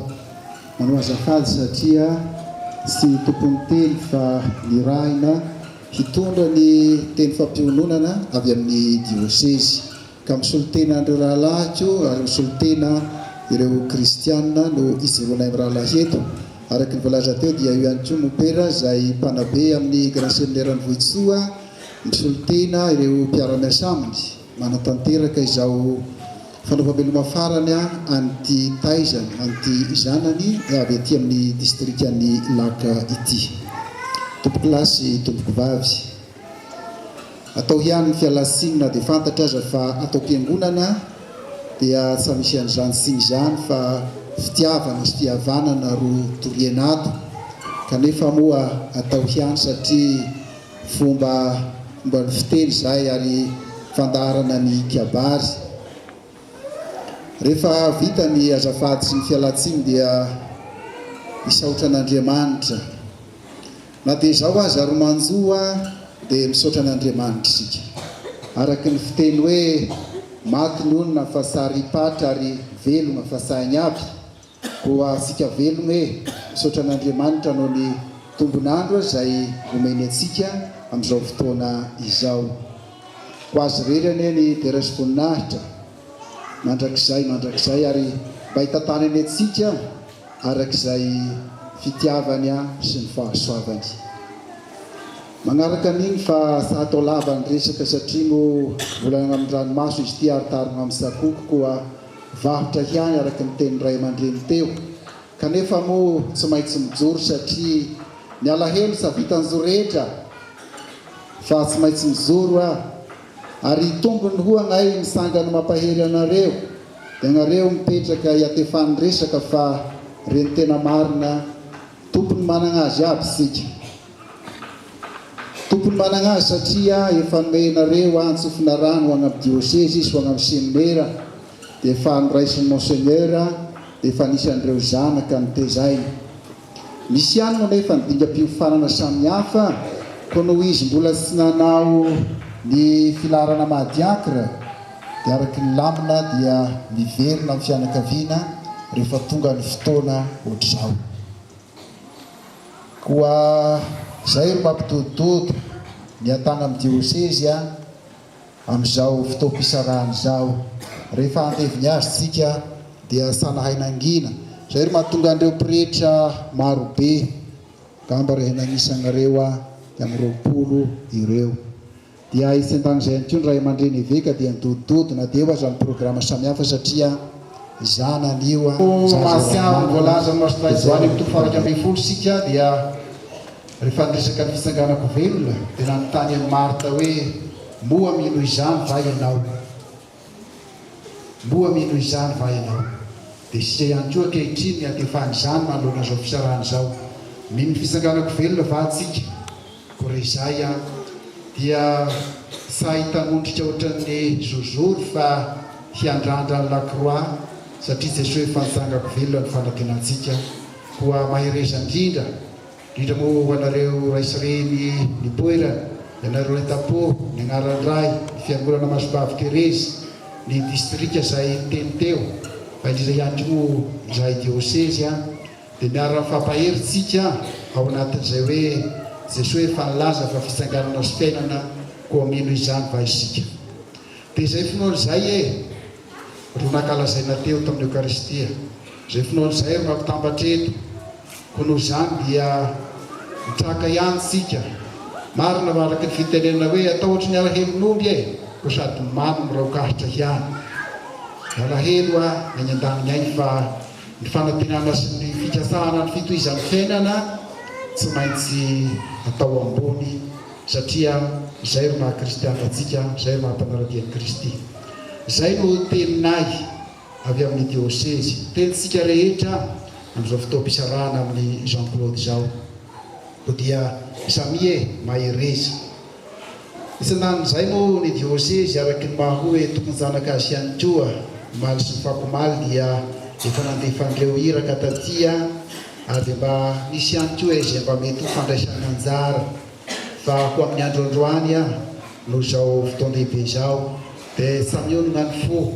manao azafady satria tsy tompony teny fa nirahina hitondra ny teny fampiononana avy amin'ny diocèse ka misolotena andreo rahalahy ko ary misolotena ireo kristianina no ijeroana amin'ny rahalahy eto araky ny voalaza teo dia io ihany koa mopera zay mpanabe amin'ny grand séminaire ny Vohitsoa misolotena ireo mpiara-miasa aminy manatanteraka izao fanaovam-beloma farany an'ity taizany an'ity zanany avy aty amin'ny district any Laka ity. Tompoko lasy tompoko vavy atao ihany ny fialatsinina dia fantatra aza fa atao mpiangonana dia tsy misy an'izany siny zany fa fitiavana sy fihavanana ro torienato kanefa moa atao ihany satria fomba ny fiteny zay ary fandaharana ny kabary rehefa vita ny azafady sy ny fialatsiny dia misaotra an'Andriamanitra na dia izao aza romanjoa dia misaotra an'Andriamanitra isika araky ny fiteny hoe maty ny olona fa sary hipatra ary velona fa sainy aby koa sika velona hoe misaotra an'Andriamanitra noho ny tombonandro zay omeny atsika amin'izao fotoana izao ho azy rerany ny terasy voninahitra mandrakizay ary mba hitatany any atsika arak'izay fitiavany sy ny fahasoavany manaraka an'iny fa sa atao lava ny resaka satria no volana amin'ny ranomaso izy ty aritarina amin'ny sakoko koa vahotra ihany araky ny teny ray aman-dreny teo kanefa moa tsy maintsy mijoro satria miala helo sa vitan'izo rehetra fa tsy maintsy mijoro ary tombony ho anay misangany mampahery anareo dia anareo mipetraka hiatefany resaka fa reny tena marina tompony manana azy aby sika tompony manana azy satria efa nomenareo antsofina rano agnaby diocese izy ho agnaby seminaire dia efa noraisiny monseigneur dia efa nisy an'ireo zanaka nitezainy misy ihany moa nefa nidingam-piofanana samihafa koa noho izy mbola tsy nanao ny filarana mahadiakra dia araky ny lamina dia miverina amin'ny fianakaviana rehefa tonga ny fotoana ohatr'izao koa zay ro mampitodododo ny atana amin'ny diocese amin'izao fotoam-pisarahany izao rehefa anteviny azy tsika dia sanahainangina zay ro mahatonga an'ireo pretra marobe gamba re hananisanareo amin'ny 20 ireo dia isentan'izay any koa ny ray aman-dreny eveka dia nidododo na dia aza ny programa samihafa satria zanany io masiamy voalaza masotaizany mitofaraka ambe folo sika dia rehefa niresaka ny fisanganako velona dia nanontany amin'ny marta hoe moa mino izany va ianao moa mino izany va ianao dia sika ihany koa ankehitriny ny atefany izany manoloana zao fisarahany izao mino fisanganako velona va atsika ko re izay dia sahitanondrika ohatran'ny zozoro fa hiandrandra ny lacroix satria Jesosy efa nisangako velona ny fanatenantsika koa mahereza indrindra moa ho anareo raisireny ny poerana ianareo letapo ny anaran'ny ray ny fiangonana Masobavy Terezy ny distrika izay teny teo fa indrindra ihany koa izay diocese dia miarana fampaheritsika ao anatin'izay hoe Jesosy efa nilaza fa fisanganana sy fiainana koa mino izany va isika dia izay finoan'izay ro nankalazaina teo tamin'ny Eukaristia izay finoan'izay ro mampitambatra eto koa noho izany dia mitraka ihany sika marina araky ny fitenenana hoe atao ohatry ny alahelon'omby ko sady mamy miraokahitra ihany alahelo ny an-daniny ainy fa ny fanantenana sy ny fikasahana ny fitohizan'ny fiainana tsy maintsy atao ambony satria izay ro mahakristiana atsika izay ro mahampanaradian'i Kristy izay no teninay avy amin'ny diocese tenitsika rehetra amin'izao fotoam-pisarahana amin'ny Jean Claude zao ko dia samie mahereza isan'izay moa ny diocese araky ny maha hoe tokony zanaka azy ihany koa maly sy mifakomaly dia efa nandefan'ireo iraka tatia ary mba nisy ihany koa izy mba mety ho fandraisana anjara fa ho amin'ny andro androany no zao fotoan-dehibe zao dia samionina ny fo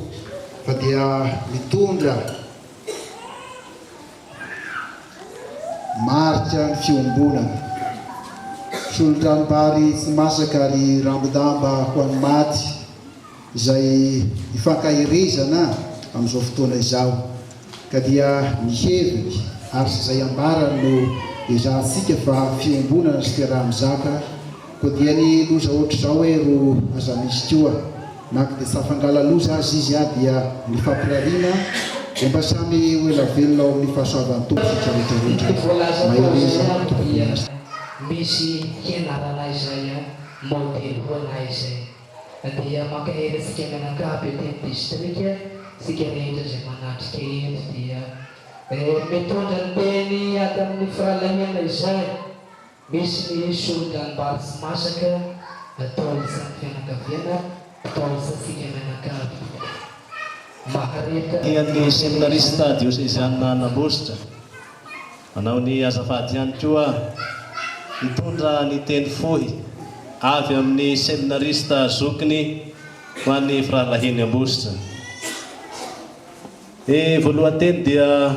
fa dia mitondra marika ny fiombonana solondranombary tsy masaka ary rambodamba ho an'ny maty izay ifankahirezana amin'izao fotoana izao ka dia miheviny ary izay ambarany no izahantsika fa fiombonana sy fiaraha-mizaka koa dia ny loza ohatr'izao hoe ro aza misy koa naky dia safangala-loza azy izy dia ny fampirariana dia mba samy hoela velona ao amin'ny fahasoavan'ny tompotsika rehetrarehetra misy hianarana izay modely hoanay izay dia mankaherantsika mianakavy teny distrika sika rehetra izay manatrika eto dia mitondra ny teny ady amin'ny fahalamiana izay misy ny solondranombary tsy masaka atao isan'ny fianakaviana atao isansika mianakavy ny seminarista diocesaine Anambositra manao ny azafady ihany koa mitondra ny teny fohy avy amin'ny seminarista zokiny ho an'ny Fralahiny Ambositra. Voalohanteny dia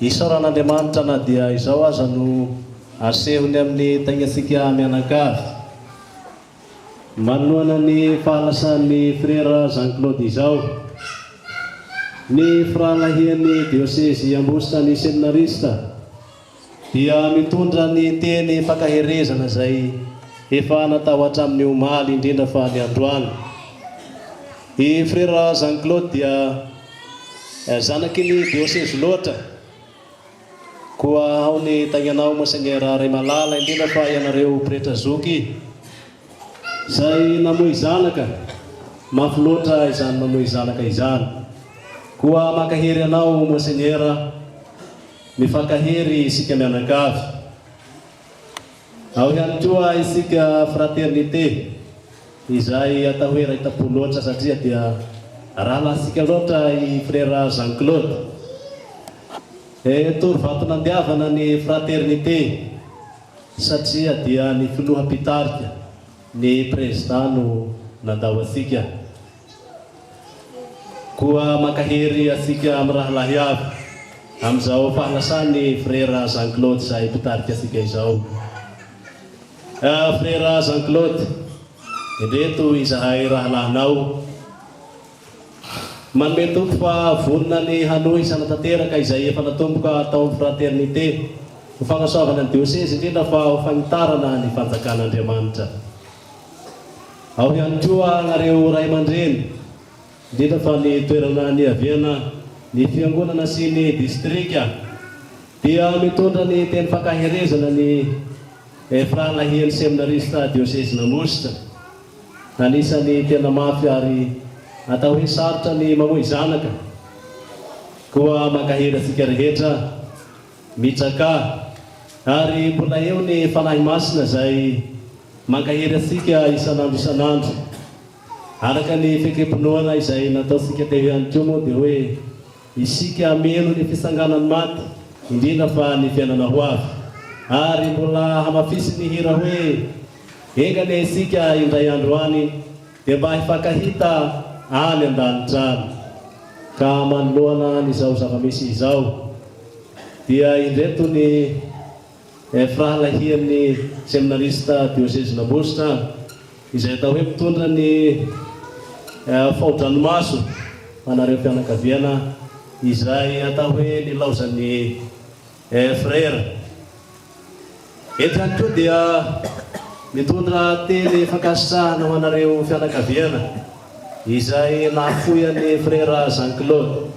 isaoran'Andriamanitra na dia izao aza no asehony amin'ny taignatsika mianakavy manoloana ny fahalasan'ny frère Jean Claude izao ny Fralahiny diocese Ambositra ny seminarista dia mitondra ny teny fankaherezana izay efa natao hatramin'ny omaly indrindra fa ny androany. I frère Jean Claude dia zanaky ny diocese loatra koa ao ny tagnanao Monseigneur Ray Malala indrindra fa ianareo Pretra Zoky izay namoy zanaka mafy loatra izany namoy zanaka izany. Koa makahery anao Monseigneur mifankahery isika mianakavy. Ao ihany koa isika fraternité izay atao hoe raitapo loatra satria dia raha lasika loatra i frère Jean-Claude. Tory vato nandiavana ny fraternité satria dia ny filoha-pitarika ny président no nandao asika. Koa makahery asika amin'ny raha lahy avy amin'izao fahalasany frère Jean-Claude izay pitarika asika izao. Frère Jean-Claude, ireto izahay raha lahinao manome tompo fa vonona ny hanohy isanatanteraka izay efa natomboka atao amin'ny fraternité ho fagnasoavana ny diocèse indrindra fa ho fagnitarana ny fanjakan'Andriamanitra. Ao ihany koa nareo ray aman-dreny indrindra fa ny toerana niaviana ny fiangonana sy ny distrika dia mitondra ny teny fankaherezana ny frère lahiany seminarista diocèse Namositra. Anisany tena mafy ary atao hoe sarotra ny mamoy zanaka. Koa makahery asika rehetra mitsaka ary mbola eo ny fanahy masina izay mankahery asika isanandro. Araka ny fikepinoana izay nataosika teo ihany koa moa dia hoe isika meno ny fisanganany maty indrindra fa ny fiainana ho avy. Ary mbola hamafisy ny hira hoe engany isika indray andro any dia mba hifankahita any an-danitrany. Ka manoloana n'izao zava-misy izao dia indreto ny frère lahian'ny seminarista diocèse Namositra izay atao hoe mitondra ny fahodranomaso anareo fianakaviana izay atao hoe nilaozan'ny frère. Eto ihany koa dia mitondra teny fankasitrahana ho anareo fianakaviana izay nahafoyan'ny frère Jean-Claude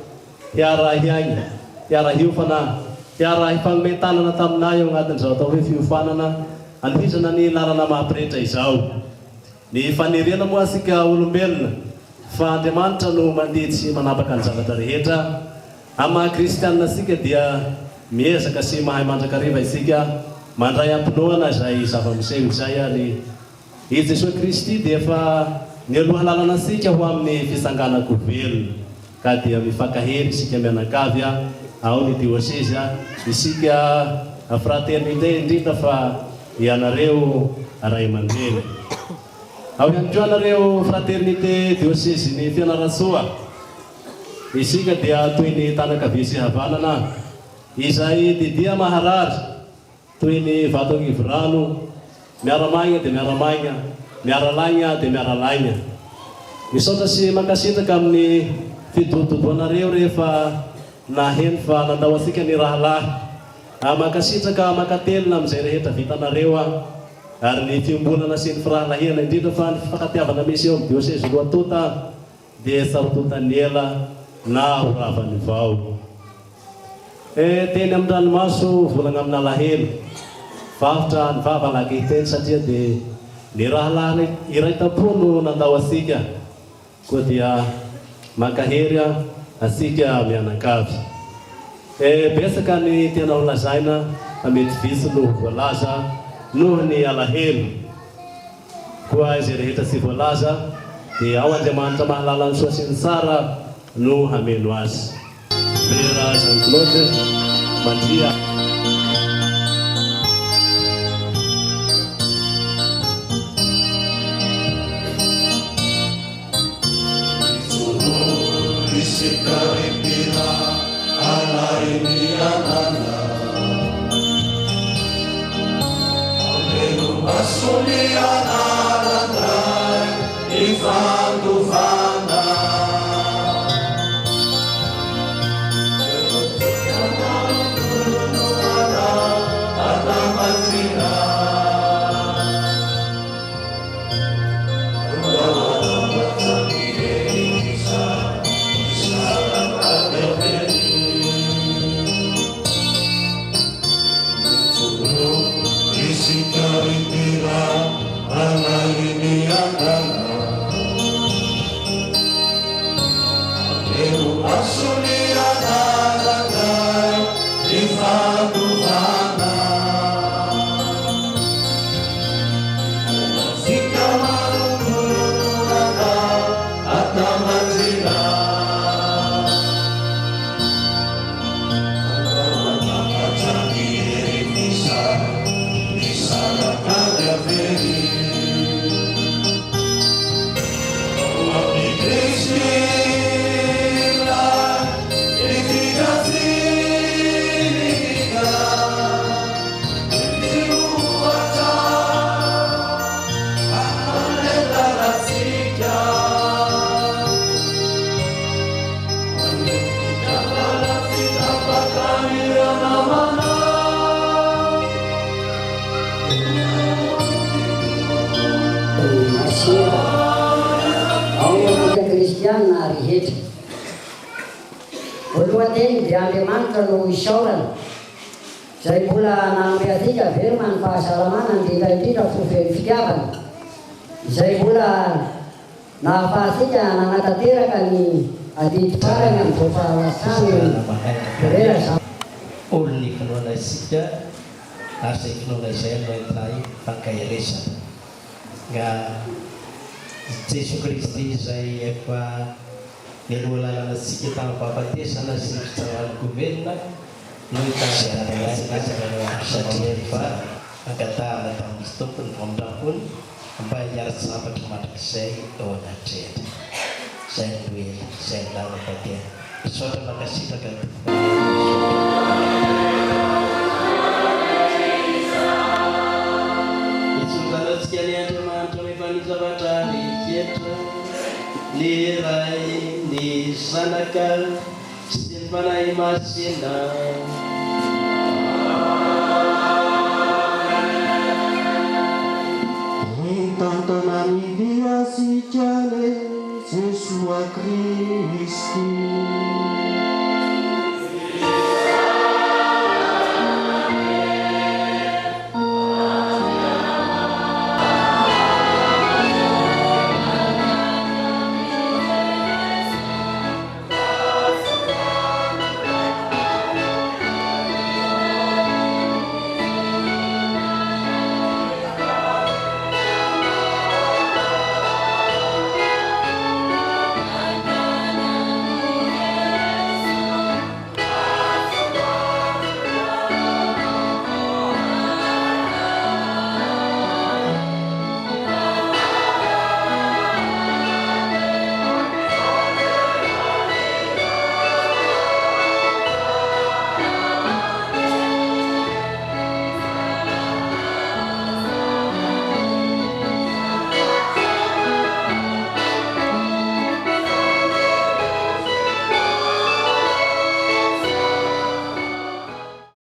hiara hiaigny, hiara hiofana, hiara hifagnomentanana taminay eo agnatin'izao atao hoe fiofanana anhizana ny lalana mahapretra izao. Ny faniriana moa asika olombelona fa Andriamanitra no manditsy manapaka ny zavatra rehetra. Amin'ny maha kristianina asika dia miezaka sy mahay mandrakariva isika mandray ampinoana izay zava-miseho izay ary i Jesosy Kristy dia efa nialoha lalana asika ho amin'ny fisanganako velona. Ka dia mifankahery isika mianakavy ao ny diocèse isika fraternité indrindra fa ianareo ray aman-dreny. Ao ihany koa anareo fraternité diocèse ny Fianarantsoa isika dia toy ny tanakavia sy havanana izay didia maharary toy ny vato angivorano, miaramaigna dia miaramaigna, miaralaigna dia miaralaigna. Misaotra sy mankasitraka amin'ny fidododoanareo rehefa naheno fa nandao asika ny raha lahy. Mankasitraka mankatelina amin'izay rehetra vitanareo ary ny fiombolana sy ny firahalahiana indrindra fa ny fifankatiavana misy eo amin'ny diocèse Lohatota dia sarototany ela na ho ravany vao. Teny amin'ny ranomaso volagna amin'ny alahelo vavitra ny vava lankehiteny satria dia ny raha lahy iray tampo no nandao asika. Koa dia mankahery asika mianakavy. Besaka ny tena ho lazaina mety visy no voalaza noho ny alahelo. Koa izay rehetra sy voalaza dia ao Andriamanitra mahalala ny soa sy ny tsara no hameno azy. Frère Jean-Claude Mandria. sira ao nika kristiana rehetra voalohanteny dia Andriamanitra no isaorana zay mbola nanome atsika veloma ny fahasalamana indrindra indrindra fofeny fitiavana izay mbola nahafahatsika nanatanteraka ny adidi-parany amin'izao fahalasany rera zany olony finoana isika ary zay finoana izay noentinay fankahirezana nga Jesu Kristy izay efa nialoha lalana antsika tamin'ny fahafatesana sy ny fitsaran'ny governa no hitazaranazy satria efa angatahana tamin'izy tompony vonondrapony mba hiaratsy zavatra mandrakizay ao anatrehatra zay no hoe zay ny lalana-patena misaotra makasitraka itsonjanatsika ny Andriamanitra efa ny zavatra rehetra ny ray ny zanaka sy ny fanahy masina